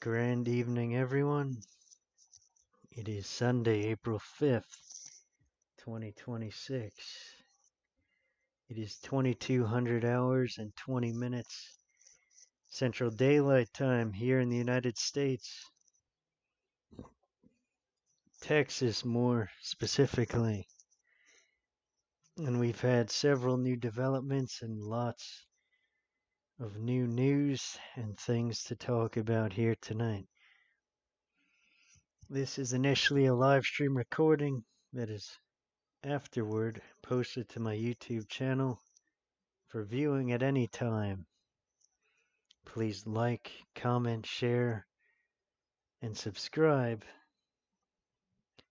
Grand evening, everyone. It is Sunday, April 5th, 2026. It is 2200 hours and 20 minutes Central Daylight Time here in the United States. Texas, more specifically. And we've had several new developments and lots of new news and things to talk about here tonight. This is initially a live stream recording that is afterward posted to my YouTube channel for viewing at any time. Please like, comment, share, and subscribe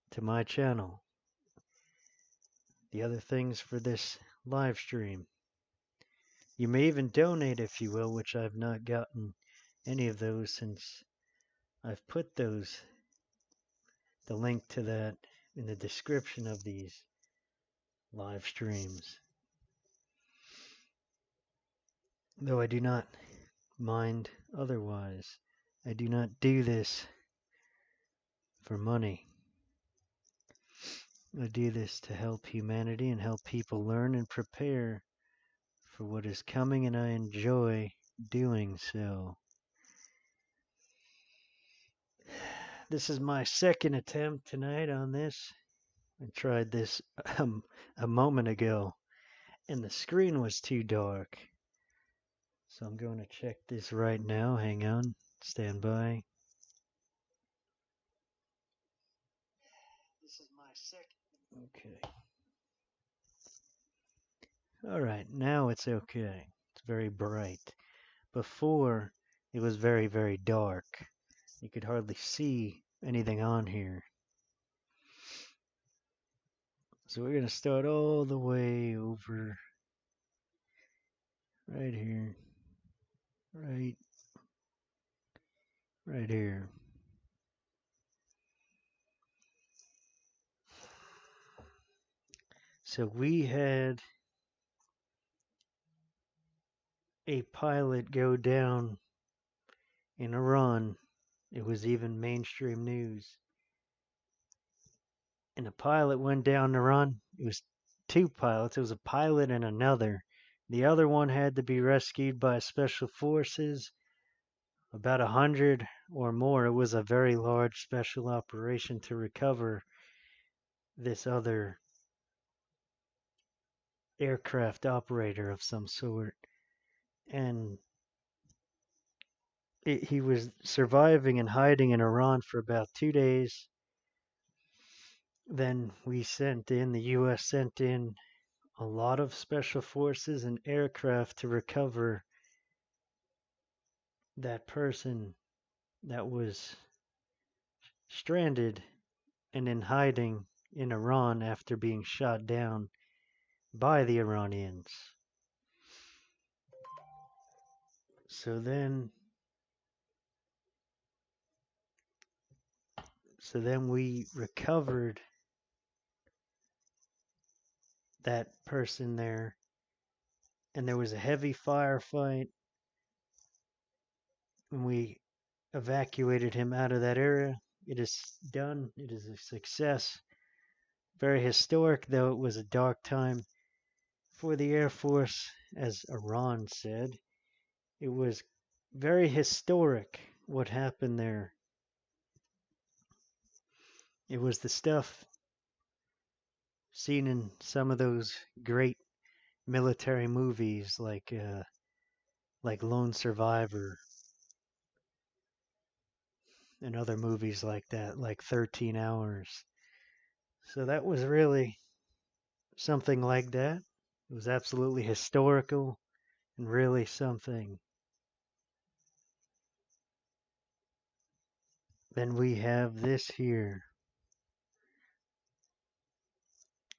to my channel. The other things for this live stream. You may even donate if you will, which I've not gotten any of those since I've put the link to that in the description of these live streams. Though I do not mind otherwise. I do not do this for money. I do this to help humanity and help people learn and prepare for what is coming, and I enjoy doing so. This is my second attempt tonight on this. I tried this a moment ago, and the screen was too dark. So I'm going to check this right now. Hang on. Stand by. This is my second. Okay. Alright, now it's okay. It's very bright. Before, it was very, very dark. You could hardly see anything on here. So we're going to start all the way over right here. Right here. So we had a pilot go down in Iran. It was even mainstream news. And a pilot went down in Iran. It was two pilots. It was a pilot and another. The other one had to be rescued by special forces. About 100 or more. It was a very large special operation to recover this other aircraft operator of some sort. And he was surviving and hiding in Iran for about 2 days. Then the U.S. sent in a lot of special forces and aircraft to recover that person that was stranded and in hiding in Iran after being shot down by the Iranians. So then we recovered that person there, and there was a heavy firefight, and we evacuated him out of that area. It is done. It is a success. Very historic, though it was a dark time for the Air Force, as Iran said. It was very historic what happened there. It was the stuff seen in some of those great military movies like Lone Survivor and other movies like that, like 13 Hours. So that was really something like that. It was absolutely historical and really something. Then we have this here.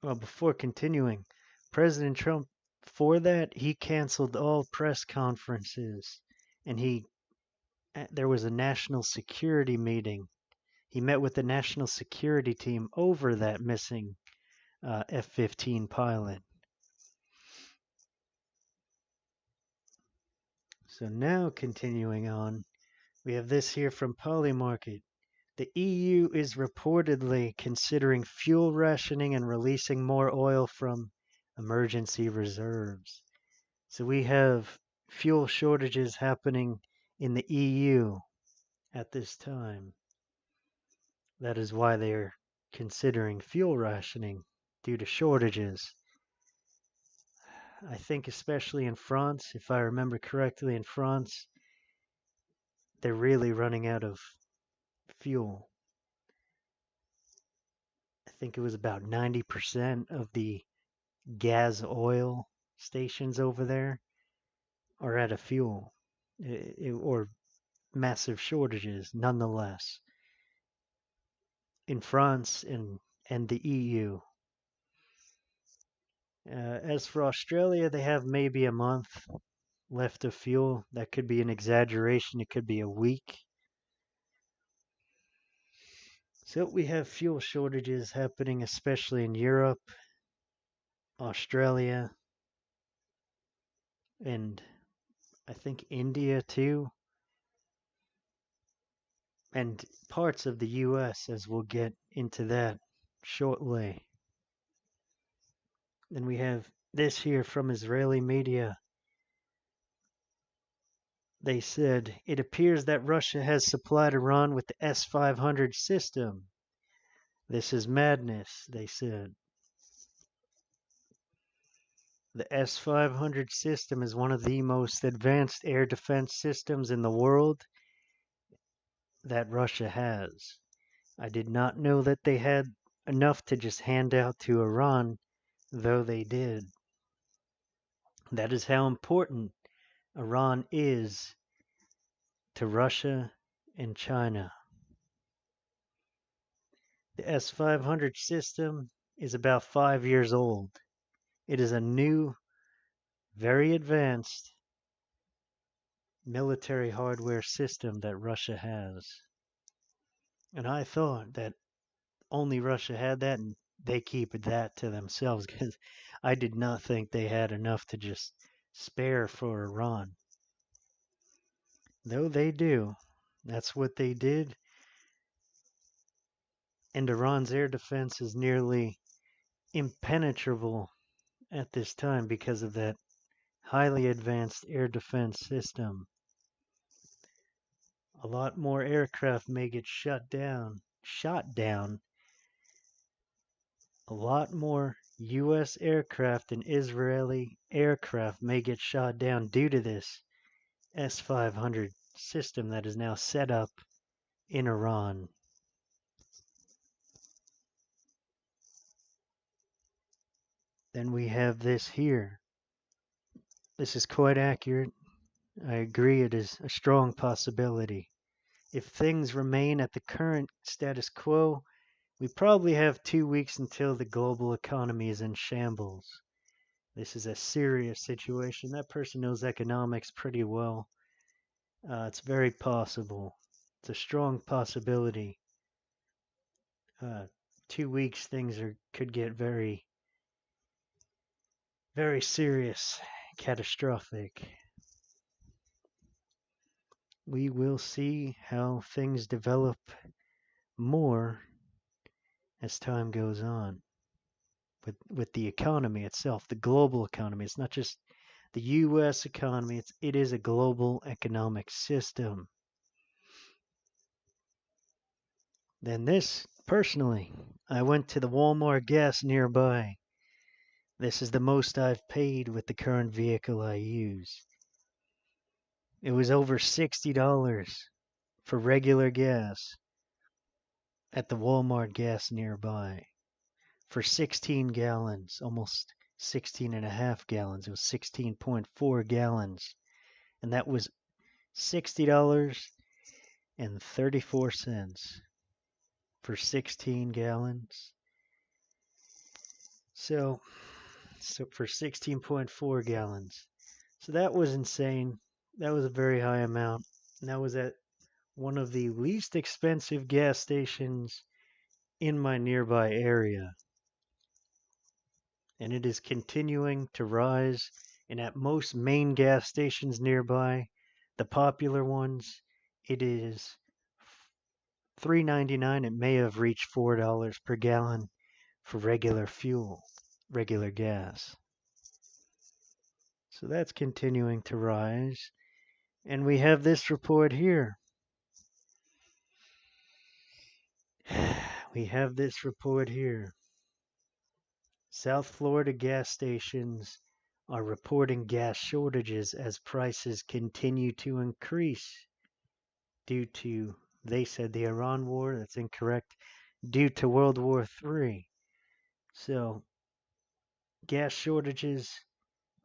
Well, before continuing, President Trump, for that, he canceled all press conferences, and there was a national security meeting. He met with the national security team over that missing F-15 pilot. So now continuing on, We have this here from Polymarket. The EU is reportedly considering fuel rationing and releasing more oil from emergency reserves. So we have fuel shortages happening in the EU at this time. That is why they're considering fuel rationing due to shortages. I think especially in France, if I remember correctly, in France, they're really running out of fuel. I think it was about 90% of the gas oil stations over there are out of fuel, or massive shortages nonetheless in France and the EU. As for Australia, they have maybe a month left of fuel. That could be an exaggeration. It could be a week. So we have fuel shortages happening, especially in Europe, Australia, and I think India too, and parts of the US, as we'll get into that shortly. Then we have this here from Israeli media. They said, it appears that Russia has supplied Iran with the S-500 system. This is madness, they said. The S-500 system is one of the most advanced air defense systems in the world that Russia has. I did not know that they had enough to just hand out to Iran, though they did. That is how important Iran is to Russia and China. The S-500 system is about 5 years old. It is a new, very advanced military hardware system that Russia has. And I thought that only Russia had that and they keep that to themselves, because I did not think they had enough to just spare for Iran. Though they do. That's what they did. And Iran's air defense is nearly impenetrable at this time because of that highly advanced air defense system. A lot more aircraft may get shot down. A lot more US aircraft and Israeli aircraft may get shot down due to this S-500 system that is now set up in Iran. Then we have this here. This is quite accurate. I agree, it is a strong possibility. If things remain at the current status quo, we probably have 2 weeks until the global economy is in shambles. This is a serious situation. That person knows economics pretty well. It's very possible. It's a strong possibility. 2 weeks, things could get very, very serious, catastrophic. We will see how things develop more as time goes on with the economy itself, the global economy. It's not just the US economy, it is a global economic system. Then this, personally, I went to the Walmart gas nearby. This is the most I've paid with the current vehicle I use. It was over $60 for regular gas at the Walmart gas nearby for 16 gallons, almost 16 and a half gallons. It was 16.4 gallons. And that was $60.34 for 16 gallons. So for 16.4 gallons. So that was insane. That was a very high amount. And that was at one of the least expensive gas stations in my nearby area. And it is continuing to rise. And at most main gas stations nearby, the popular ones, it is $3.99. It may have reached $4 per gallon for regular fuel, regular gas. So that's continuing to rise. And we have this report here. We have this report here. South Florida gas stations are reporting gas shortages as prices continue to increase due to, they said, the Iran war. That's incorrect. Due to World War III. So gas shortages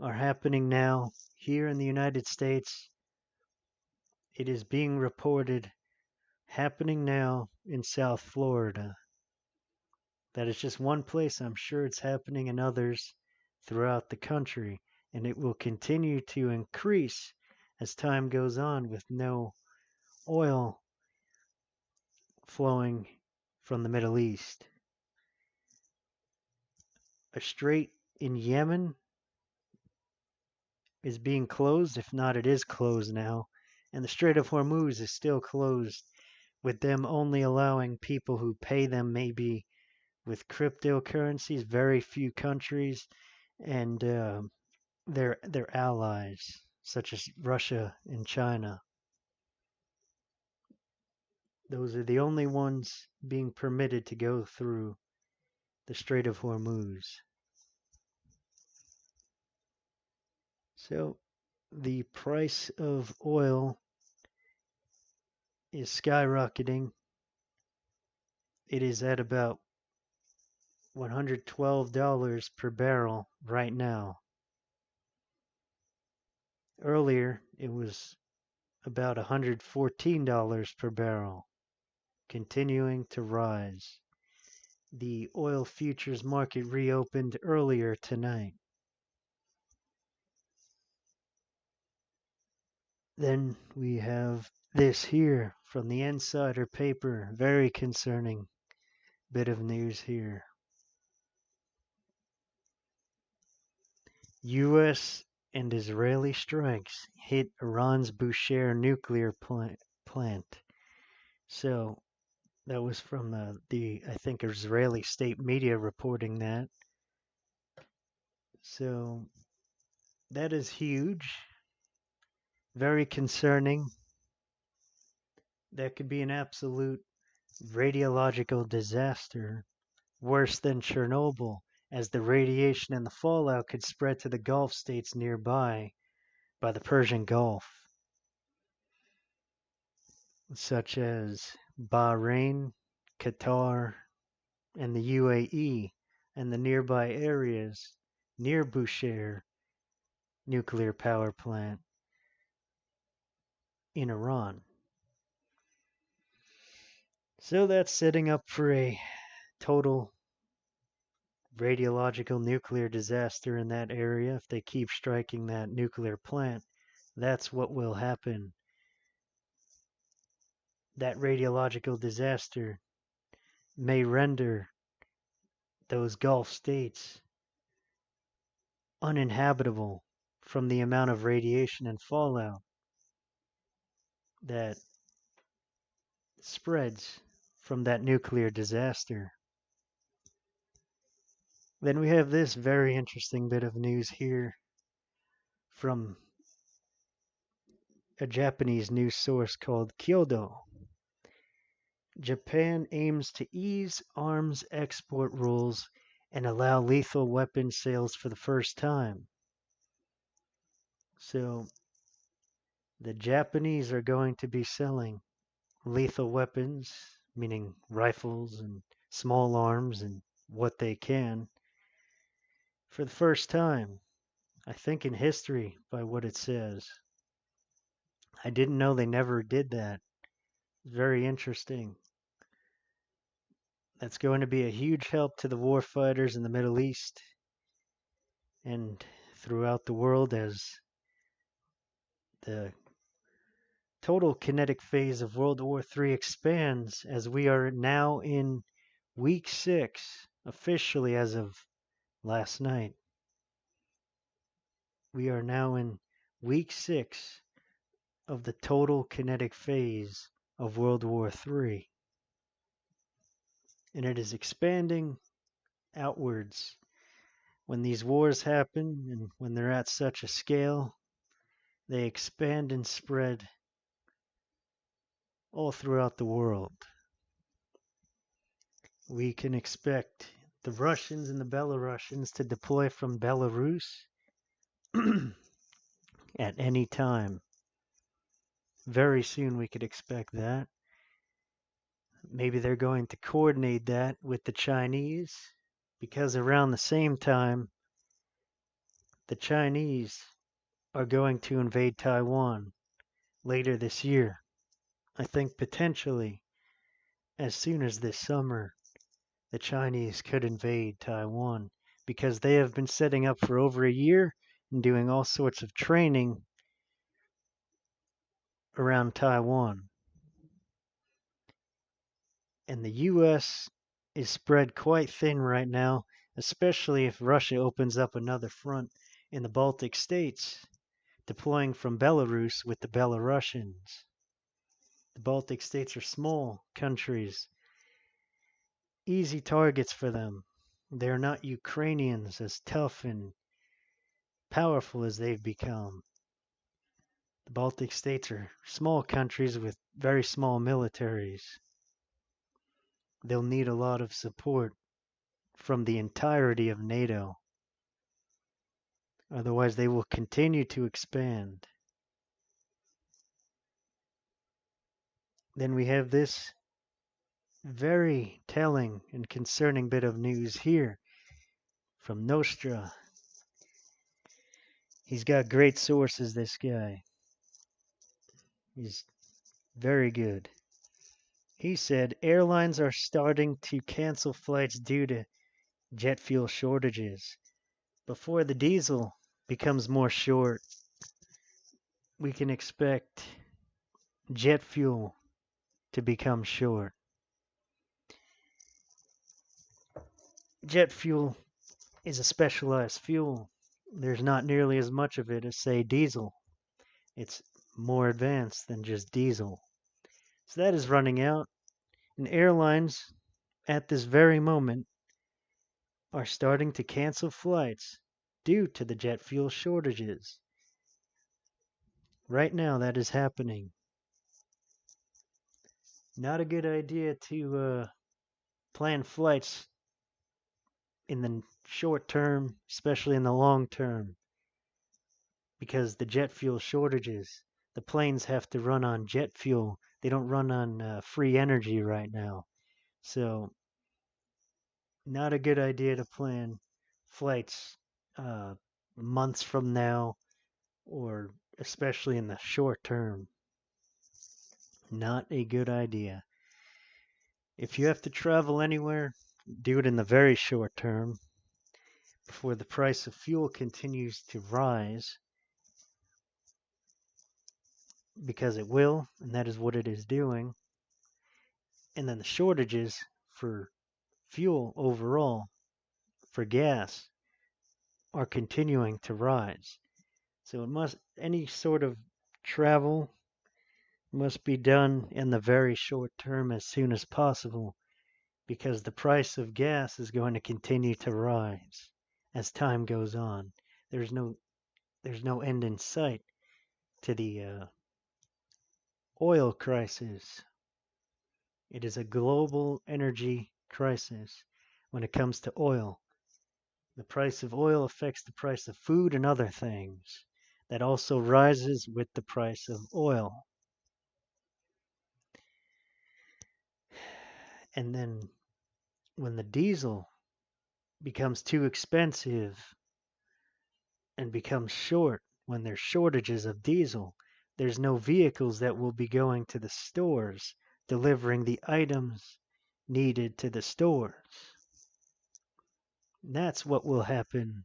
are happening now here in the United States. It is being reported happening now in South Florida. That is just one place. I'm sure it's happening in others throughout the country, and it will continue to increase as time goes on with no oil flowing from the Middle East. A strait in Yemen is being closed. If not, it is closed now. And the Strait of Hormuz is still closed, with them only allowing people who pay them maybe with cryptocurrencies, very few countries, and their allies, such as Russia and China. Those are the only ones being permitted to go through the Strait of Hormuz. So the price of oil is skyrocketing. It is at about $112 per barrel right now. Earlier, it was about $114 per barrel, continuing to rise. The oil futures market reopened earlier tonight. Then we have this here from the Insider paper. Very concerning bit of news here. U.S. and Israeli strikes hit Iran's Bushehr nuclear plant. So that was from the I think Israeli state media reporting that. So that is huge. Very concerning. That could be an absolute radiological disaster, worse than Chernobyl, as the radiation and the fallout could spread to the Gulf states nearby by the Persian Gulf, such as Bahrain, Qatar, and the UAE, and the nearby areas near Bushehr nuclear power plant in Iran. So that's setting up for a total radiological nuclear disaster in that area. If they keep striking that nuclear plant, that's what will happen. That radiological disaster may render those Gulf states uninhabitable from the amount of radiation and fallout that spreads from that nuclear disaster. Then we have this very interesting bit of news here from a Japanese news source called Kyodo. Japan aims to ease arms export rules and allow lethal weapon sales for the first time. So the Japanese are going to be selling lethal weapons, meaning rifles and small arms and what they can, for the first time, I think in history, by what it says. I didn't know they never did that. Very interesting. That's going to be a huge help to the warfighters in the Middle East and throughout the world as the total kinetic phase of World War III expands, as we are now in week 6, officially as of last night. We are now in week 6 of the total kinetic phase of World War III. And it is expanding outwards. When these wars happen and when they're at such a scale, they expand and spread all throughout the world. We can expect the Russians and the Belarusians to deploy from Belarus at any time. Very soon we could expect that. Maybe they're going to coordinate that with the Chinese, because around the same time, the Chinese are going to invade Taiwan later this year. I think potentially as soon as this summer, the Chinese could invade Taiwan because they have been setting up for over a year and doing all sorts of training around Taiwan. And the U.S. is spread quite thin right now, especially if Russia opens up another front in the Baltic states, deploying from Belarus with the Belarusians. The Baltic states are small countries, easy targets for them. They're not Ukrainians as tough and powerful as they've become. The Baltic states are small countries with very small militaries. They'll need a lot of support from the entirety of NATO. Otherwise, they will continue to expand. Then we have this very telling and concerning bit of news here from Nostra. He's got great sources, this guy. He's very good. He said airlines are starting to cancel flights due to jet fuel shortages. Before the diesel becomes more short, we can expect jet fuel to become short. Jet fuel is a specialized fuel. There's not nearly as much of it as, say, diesel. It's more advanced than just diesel. So that is running out, and airlines at this very moment are starting to cancel flights due to the jet fuel shortages. Right now, that is happening. Not a good idea to plan flights in the short term, especially in the long term, because the jet fuel shortages. The planes have to run on jet fuel. They don't run on free energy right now. So, not a good idea to plan flights months from now, or especially in the short term. Not a good idea. If you have to travel anywhere, do it in the very short term before the price of fuel continues to rise, because it will, and that is what it is doing. And then the shortages for fuel overall, for gas, are continuing to rise. So any sort of travel must be done in the very short term as soon as possible, because the price of gas is going to continue to rise as time goes on. There's no end in sight to the oil crisis. It is a global energy crisis when it comes to oil. The price of oil affects the price of food and other things. That also rises with the price of oil. And then when the diesel becomes too expensive and becomes short, when there's shortages of diesel, there's no vehicles that will be going to the stores delivering the items needed to the stores. That's what will happen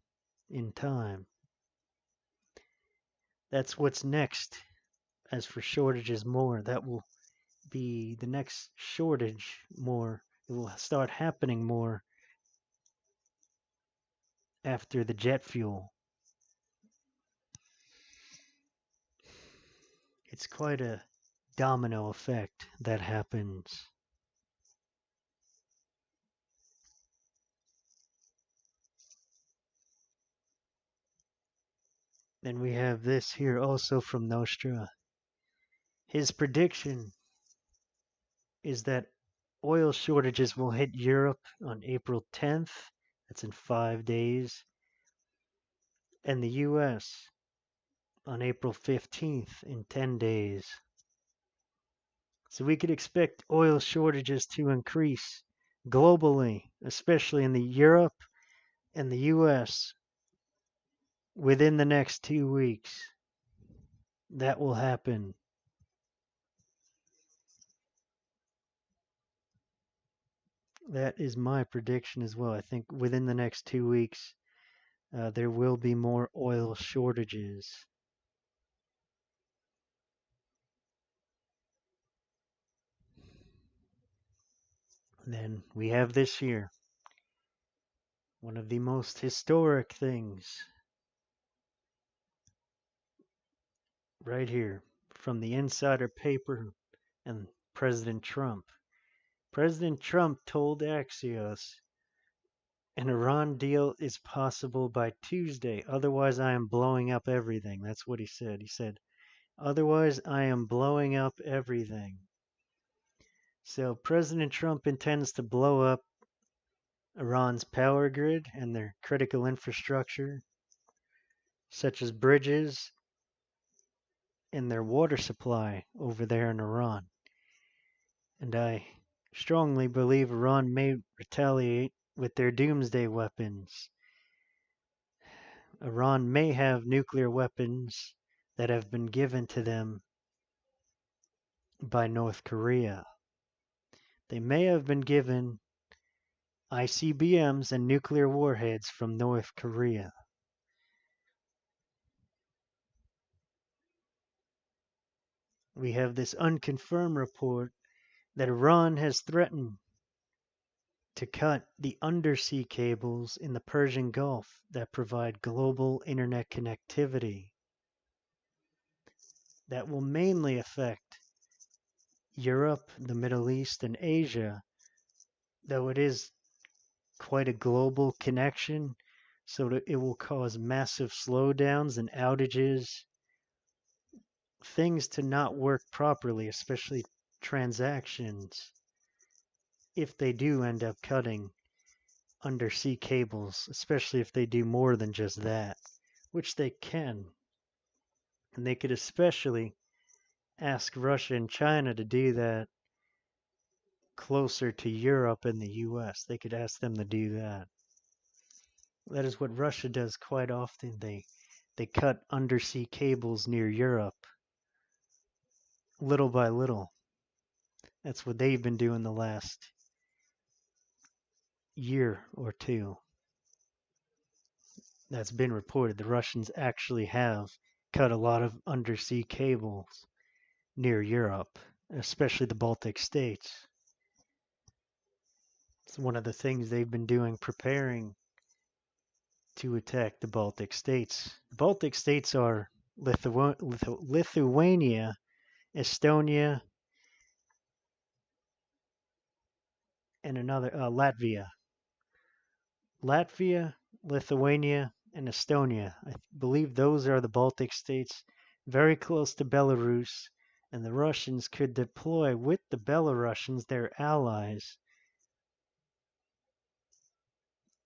in time. That's what's next. As for shortages more, that will be the next shortage more. It will start happening more after the jet fuel. it's quite a domino effect that happens. Then we have this here also from Nostra. His prediction is that oil shortages will hit Europe on April 10th. That's in 5 days. And the US on April 15th in 10 days. So we could expect oil shortages to increase globally, especially in the Europe and the US within the next 2 weeks. That will happen. That is my prediction as well. I think within the next 2 weeks, there will be more oil shortages. And then we have this here, one of the most historic things, right here, from the insider paper and President Trump. President Trump told Axios an Iran deal is possible by Tuesday. Otherwise, I am blowing up everything. That's what he said. He said, otherwise, I am blowing up everything. So President Trump intends to blow up Iran's power grid and their critical infrastructure, such as bridges and their water supply over there in Iran. And I strongly believe Iran may retaliate with their doomsday weapons. Iran may have nuclear weapons that have been given to them by North Korea. They may have been given ICBMs and nuclear warheads from North Korea. We have this unconfirmed report that Iran has threatened to cut the undersea cables in the Persian Gulf that provide global internet connectivity. That will mainly affect Europe, the Middle East, and Asia, though it is quite a global connection, so that it will cause massive slowdowns and outages, things to not work properly, especially transactions, if they do end up cutting undersea cables, especially if they do more than just that, which they can. And they could especially ask Russia and China to do that closer to Europe and the US. They could ask them to do that. That is what Russia does quite often. They cut undersea cables near Europe little by little. That's what they've been doing the last year or two. That's been reported. The Russians actually have cut a lot of undersea cables near Europe, especially the Baltic states. It's one of the things they've been doing, preparing to attack the Baltic states. The Baltic states are Lithuania, Estonia, and another Latvia. Latvia, Lithuania, and Estonia. I believe those are the Baltic states, very close to Belarus, and the Russians could deploy with the Belarusians, their allies,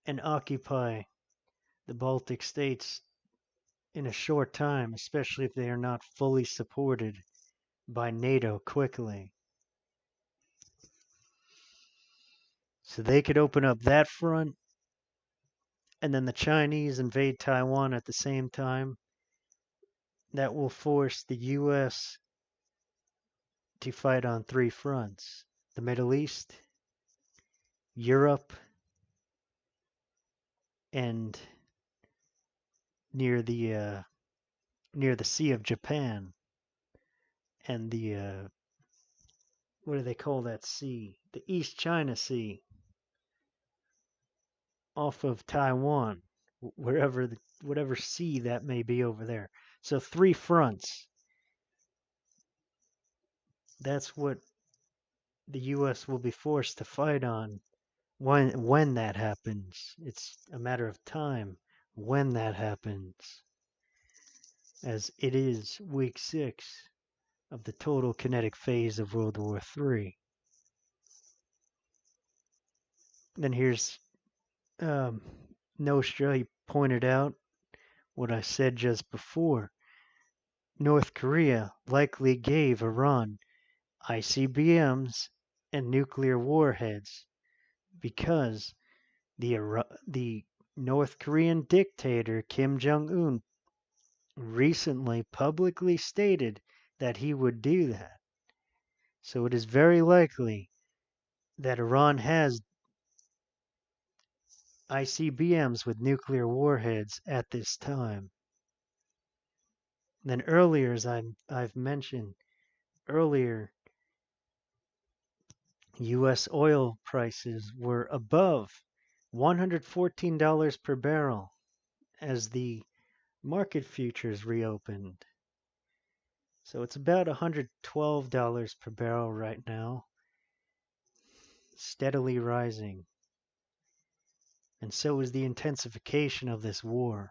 and occupy the Baltic states in a short time, especially if they are not fully supported by NATO quickly. So they could open up that front, and then the Chinese invade Taiwan at the same time. That will force the US to fight on three fronts: the Middle East, Europe, and near the Sea of Japan, and the what do they call that sea? The East China Sea, off of Taiwan, whatever sea that may be over there. So three fronts. That's what the U.S. will be forced to fight on when that happens. It's a matter of time when that happens, as it is week 6 of the total kinetic phase of World War III. Then here's Nostra. He pointed out what I said just before. North Korea likely gave Iran ICBMs and nuclear warheads because the North Korean dictator Kim Jong-un recently publicly stated that he would do that. So it is very likely that Iran has ICBMs with nuclear warheads at this time. Then earlier, as I've mentioned earlier, U.S. oil prices were above $114 per barrel as the market futures reopened. So it's about $112 per barrel right now, steadily rising. And so is the intensification of this war.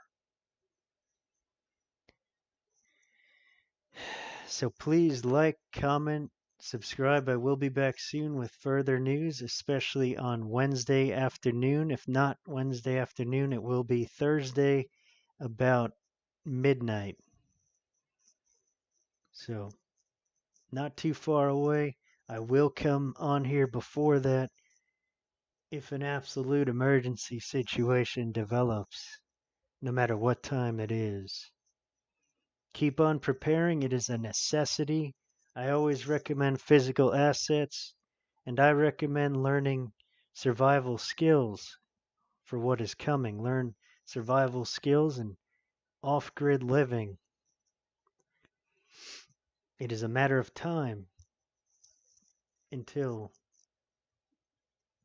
So please like, comment, subscribe. I will be back soon with further news, especially on Wednesday afternoon. If not Wednesday afternoon, it will be Thursday about midnight. So not too far away. I will come on here before that if an absolute emergency situation develops, no matter what time it is. Keep on preparing. It is a necessity. I always recommend physical assets, and I recommend learning survival skills for what is coming. Learn survival skills and off-grid living. It is a matter of time until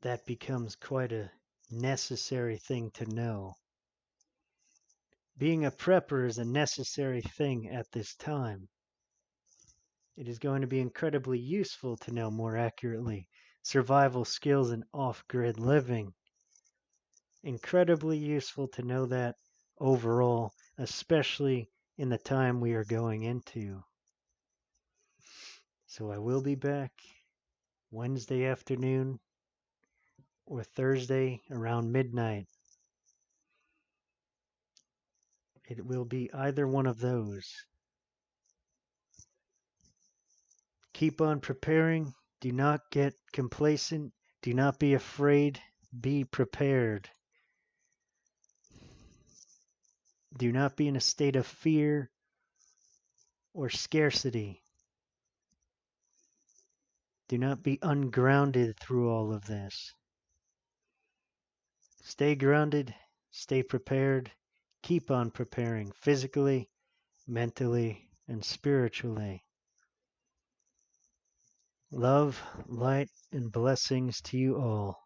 that becomes quite a necessary thing to know. Being a prepper is a necessary thing at this time. It is going to be incredibly useful to know more accurately survival skills and off-grid living. Incredibly useful to know that overall, especially in the time we are going into. So I will be back Wednesday afternoon or Thursday around midnight. It will be either one of those. Keep on preparing. Do not get complacent. Do not be afraid. Be prepared. Do not be in a state of fear or scarcity. Do not be ungrounded through all of this. Stay grounded, stay prepared, keep on preparing physically, mentally, and spiritually. Love, light, and blessings to you all.